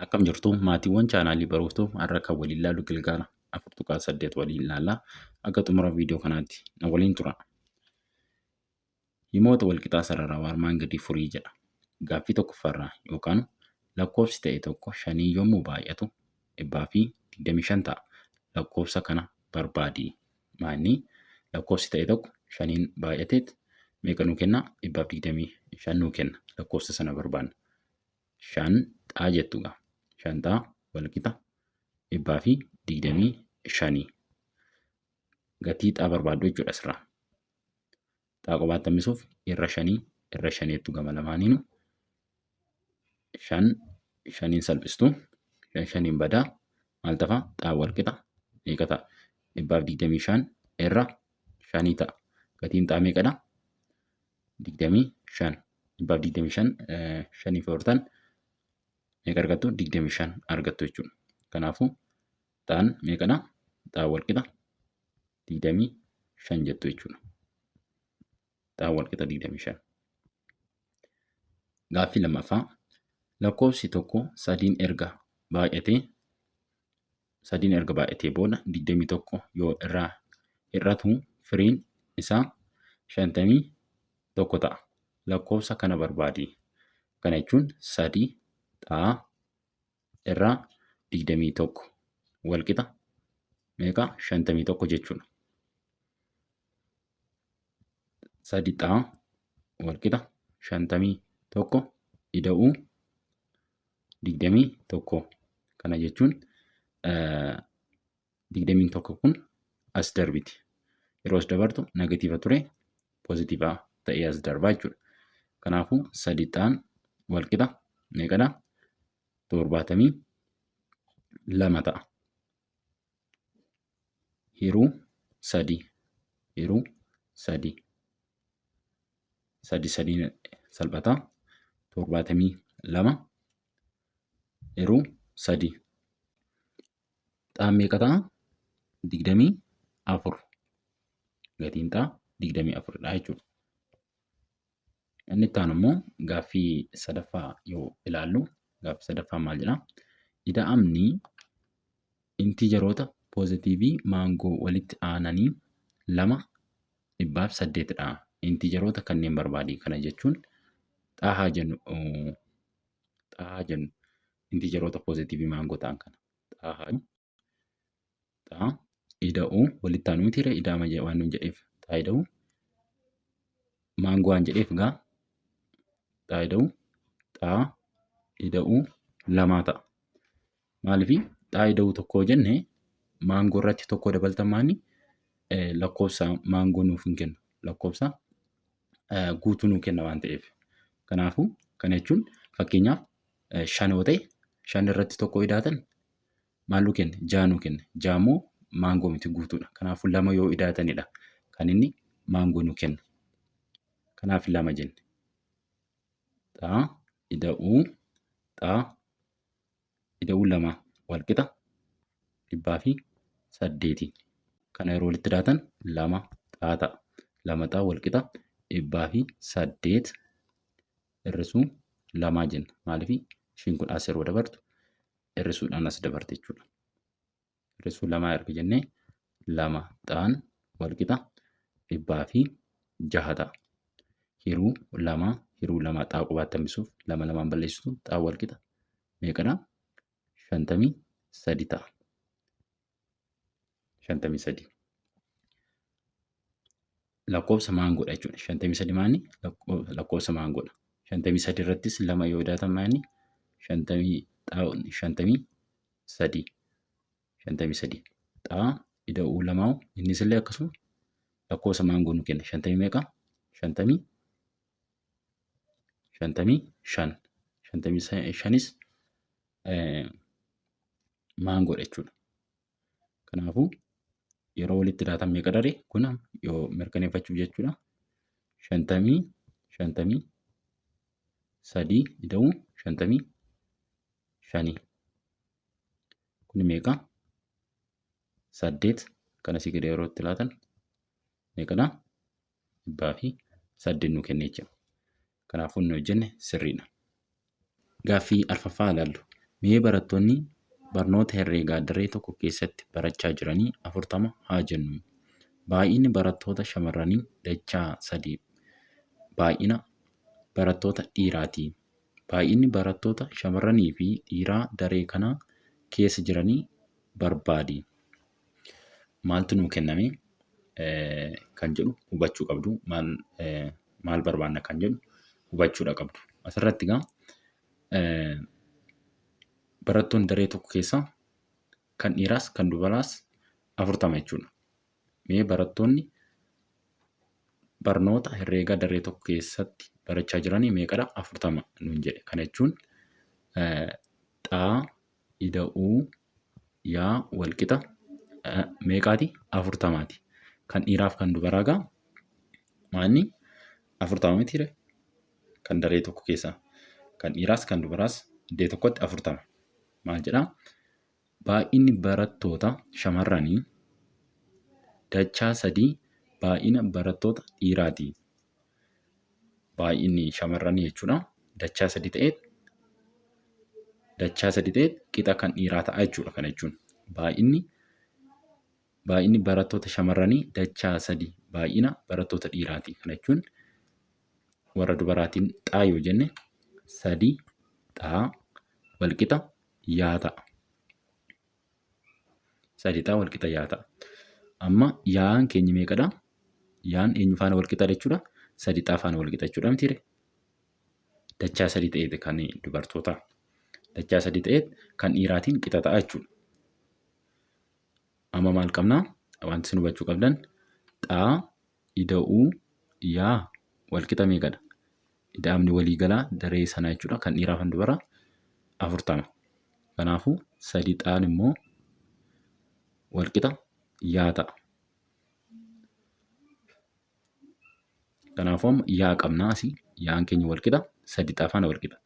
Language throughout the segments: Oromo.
Akkam jirtu maatiiwwan chaanaalii Barooftuu har'a kan waliin ilaallu Gilgaara 4.8 waliin ilaallaa. Akka xumura viidiyoo kanaatti na waliin tura. Himoota walqixaa sararaa armaan gadii furii jedha. Gaaffii tokkoffaarraa yookaan lakkoofsi ta'e tokko 5 yommuu baay'atu 25 ta'a. Lakkoofsa kana barbaadi. Maanni lakkoofsi ta'e tokko 5 baay'ateet meeqa nuu kenna? 25 nuu kenna. Lakkoofsa sana barbaanna. 5 xaa jettuudha. 5 xaa walqixa 25. Gatii xaa barbaaddu jechuudha asirraa. Xaa qofaatti hambisuuf irra 5 jettu gama lamaaniinu. 5 salphistu 5 badaa maal ta'a? Xaa walqixa meeqa ta'a? 25 irra 5 ta'a. Gatiin xaa meeqadha? 25. 25 5 foortan meeqa argattu? 25 argattu jechuudha. Kanaafuu xaan meeqadha? Xaa walqixa 25 jettu jechuudha. Xaa walqixa 25. Gaaffii lammaffaa lakkoofsi tokko 3 erga baay'atee booda 21 yoo irraa hir'atu firiin isaa 51 ta'a. Lakkoofsa kana barbaadi. Kana jechuun 3 xaa irraa 21 walqixa meeqa? 51 jechuudha. 3 xaa walqixa 51 ida'uu 21. Kana jechuun 21 kun as darbiti. Yeroo as dabartu negatiiva ture poozitiivaa ta'ee as darbaa jechuudha. Kanaafuu 3 xaan walqixa meeqadha? 72 ta'a. Hiruu 3 salphataa 72 hiruu 3. Xaan meeqa ta'a? 24. Gatiin xaa 24dha jechuudha. Inni itti aanu immoo gaaffii sadaffaa yoo ilaallu, gaaffii sadaffaa maal jedhaa? Ida'amni intiijaroota poozitiivii maangoo walitti aananii 2/8dha. Intiijaroota kanneen barbaadi. Kana jechuun xaa haa jennu intiijaroota poozitiivii maangoo ta'an kana. Xaa ida'uu walitti aanu miti ida'ama waan nuun jedheef xaa ida'uu maangoo waan jedheef gaa xaa ida'uu 2 ta'a. Maaliif xaa ida'uu tokko jenne maangoo irratti tokko dabaltamaani lakkoofsa maangoo nuuf hin kennu. Lakkoofsa guutuu nuu kenna waan ta'eef. Kanaafuu kana jechuun fakkeenyaaf 5 yoo ta'e 5 irratti tokko idaatan maal nuu kenne? 6 nuu kenne. 6 immoo maangoo miti guutuudha. Kanaafuu 2 yoo idaatanidha kan inni maangoo nuu kennu. Kanaaf 2 jenne. Xaa ida'uu 2 walqixa 8. Kana yeroo walitti daatan 2 xaa ta'a. 2 xaa walqixa 8 hir'isuu 2 jenna. Maaliif ishiin kun as yeroo dabartu hir'isuudhaan as dabarte jechuudha. Hir'isuu 2 erga jennee 2 xaan walqixa 6 ta'a. Hiruu 2 xaa qofaatti hambisuuf 2 balleessitu xaa walqixa meeqadha? 53 ta'a. 53. Lakkoofsa maangoodha jechuudha. 53 maanni lakkoofsa maangoodha. 53 irrattis 2 yoo idaatan maanni 53. Xaa ida'uu 2 innis illee akkasuma lakkoofsa maangoo nu kenna. 50 meeqa? 55. 55is maangoodha jechuudha. Kanaafuu yeroo walitti daatan meeqa daree? Kun yoo mirkaneeffachuuf jechuudha. 53 ida'uu 55. Kun meeqa? 8 kana si gadi yeroo itti laatan meeqadha? 8 nuu kenne jechuudha. Kanaafuu inni hojjenne sirriidha. Gaaffii arfaffaa ilaallu. Mee barattoonni barnoota herreegaa daree tokko keessatti barachaa jiranii 40 haa jennu. Baay'inni barattoota shamarranii dachaa 3 baay'ina barattoota dhiiraati. Baay'inni barattoota shamarranii fi dhiiraa daree kana keessa jiranii barbaadi. Maaltu nuu kenname kan jedhu hubachuu qabdu. Maal barbaanna kan jedhu hubachuudha qabdu. Asirratti egaa barattoonni daree tokko keessa kan dhiiraas kan dubaraas 40 jechuudha. Mee barattoonni barnoota herreegaa daree tokko keessatti barachaa jiranii meeqadha? 40 nuun jedhe. Kana jechuun xaa, ida'uu, yaa walqixa meeqaati? 40ti. Kan dhiiraaf kan dubaraa egaa maanni 40 mitiire? Kan daree tokko keessaa. Kan dhiiraas kan dubaraas iddoo tokkotti 40. Maal jedhaa? Baay'inni barattoota shamarranii dachaa 3 baay'ina barattoota dhiiraati. Baay'inni shamarranii jechuudha. Dachaa 3 ta'ee qixa kan dhiiraa ta'a jechuudha. Kana jechuun baay'inni barattoota shamarranii dachaa 3 baay'ina barattoota dhiiraati. Kana jechuun warra dubaraatiin xaa yoo jenne 3 xaa walqixa yaa ta'a. 3 xaa walqixa yaa ta'a. Amma yaa'aan keenya meeqadha? Yaa'aan eenyu faana walqixa jechuudha? 3 xaa faana walqixa jechuudha mitiire? Dachaa 3 ta'ee kan dubartootaa. Dachaa 3 ta'ee kan dhiiraatiin qixa ta'a jechuudha. Amma maal qabnaa? Wanti isin hubachuu qabdan xaa, ida'uu, yaa walqixa meeqadha? Ida'amni waliigalaa daree sanaa jechuudha. Kan dhiiraa fi dubaraa 40. Kanaafuu 3 xaan immoo walqixa yaa ta'a. Kanaafuu amma yaa qabnaa asii. Yaa'aan keenya walqixa 3 xaa faana walqixa.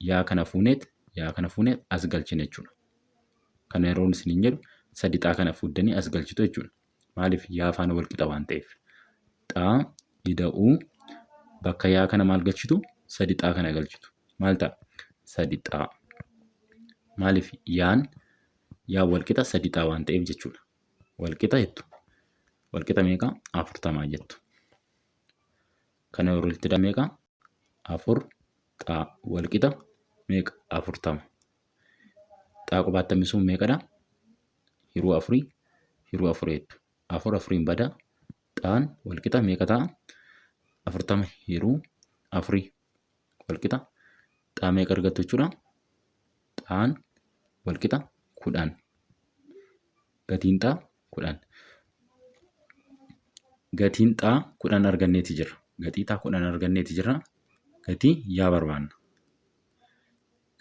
Yaa kana fuuneet as galchina jechuudha. Kana yeroo isiniin jedhu 3 xaa kana fuudhanii as galchitu jechuudha. Maaliif? Yaa faana walqixa waan ta'eef. Xaa, ida'uu bakka yaa kana maal galchitu? 3 xaa kana galchitu. Maal ta'a? 3 xaa. Maaliif? yaa walqixa 3 xaa waan ta'eef jechuudha. Walqixa jettu. Walqixa meeqa? 40 jettu. Kana yeroo itti hidha meeqa? 4 xaa walqixa meeqa? 40. Xaa qubaatti hambisuun meeqadha? Hiruu 4 jettu. 4 4 badaa. Xaan walqixa meeqa ta'a? 40 hiruu 4 walqixa xaa meeqa argattu jechuudha? Xaan walqixa 10. Gatiin xaa 10. Gatiin xaa 10 arganneeti jirra. Gatii xaa 10 arganneeti jirra. Gatii yaa barbaanna.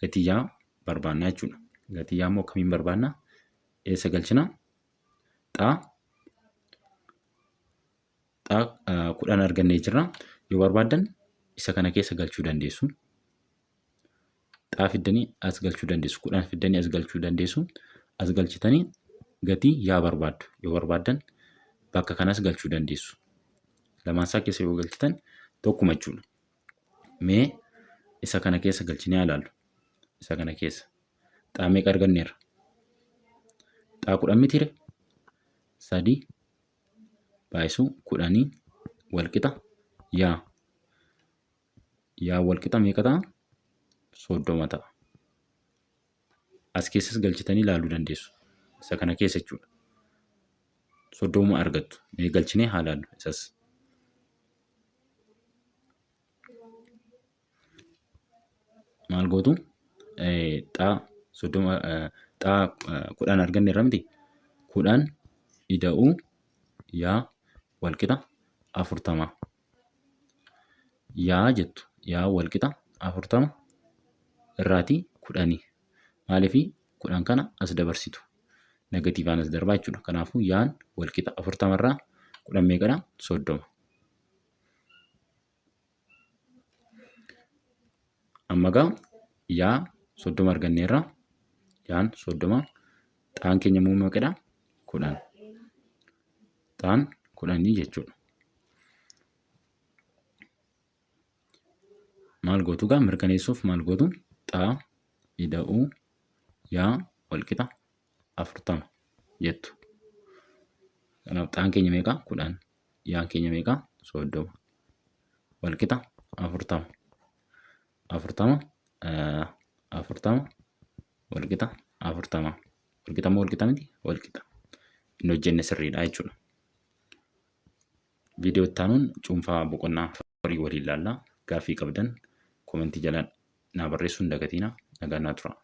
Gatii yaa barbaanna jechuudha. Gatii yaa immoo akkamiin barbaanna? Eessa galchina? Xaa 10 argannee jirra. Yoo barbaaddan isa kana keessa galchuu dandeessu. Xaa fiddanii as galchuu dandeessu. 10 fiddanii as galchuu dandeessu. As galchitanii gatii yaa barbaaddu. Yoo barbaaddan bakka kanas galchuu dandeessu. Lamaan isaa keessa yoo galchitan tokkuma jechuudha. Mee isa kana keessa galchinee haa ilaallu. Isa kana keessa xaa meeqa arganneerra? Xaa 10 mitiire? 3 baay'isuu 10 walqixa yaa. Yaa walqixa meeqa ta'a? 30 ta'a. As keessas galchitanii ilaaluu dandeessu. Isa kana keessa jechuudha. 30 argattu. Mee galchinee haa ilaallu isas. Maal gootu? Xaa 10 arganneerra miti? 10 ida'uu yaa walqixa 40. Yaa jettu. Yaa walqixa 40 irraatii 10. Maaliif 10 kana as dabarsitu? Negatiivaan as darbaa jechuudha. Kanaafuu yaan walqixa 40 irraa 10 meeqadha? 30. Amma egaa yaa 30 arganneerra. Yaan 30. Xaan keenya immoo meeqadha? 10. Xaan 10 jechuudha. Maal gootu egaa mirkaneessuuf maal gootu? Xaa ida'uu yaa walqixa 40 jettu. Kanaaf xaan keenya meeqa? 10. Yaan keenya meeqa? 30. Walqixa 40. 40 walqixa 40. Walqixa moo walqixa miti? Walqixa. Inni hojjenne sirriidha jechuudha. Viidiyoo itti aanuun cuunfaa boqonnaa afurii waliin ilaallaa. Gaaffii qabdan komentii jalaan naa barreessuu hin dagatinaa. Nagaan naa turaa.